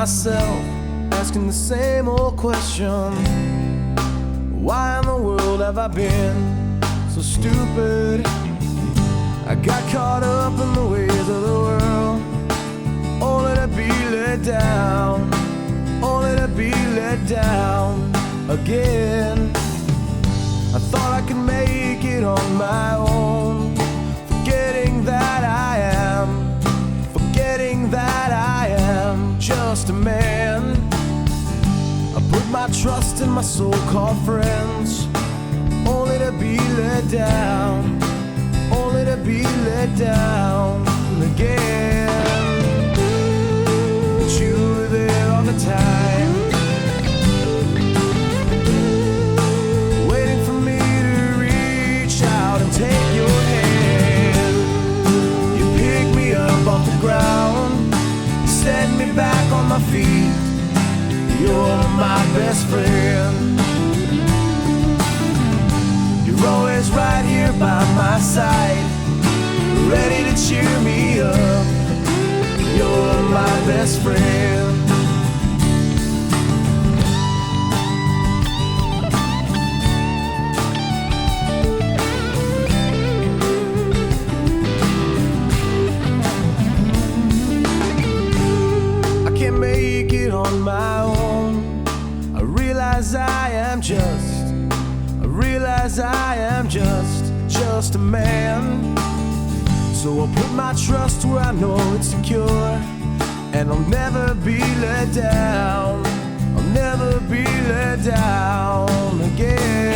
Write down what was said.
myself, asking the same old question. Why in the world have I been so stupid? I got caught up in the ways of the world, only to be let down, only to be let down again. I thought I could make it on my own, forgetting that I am just a man. I put my trust in my so-called friends, only to be let down, only to be let down again. But you were there all the time, waiting for me to reach out and take your hand. You picked me up off the ground, set me back on my feet. You're my best friend. You're always right here by my side, ready to cheer me up. You're my best friend. I can't make it on my own. I realize I am just a man. So I'll put my trust where I know it's secure, and I'll never be let down, I'll never be let down again.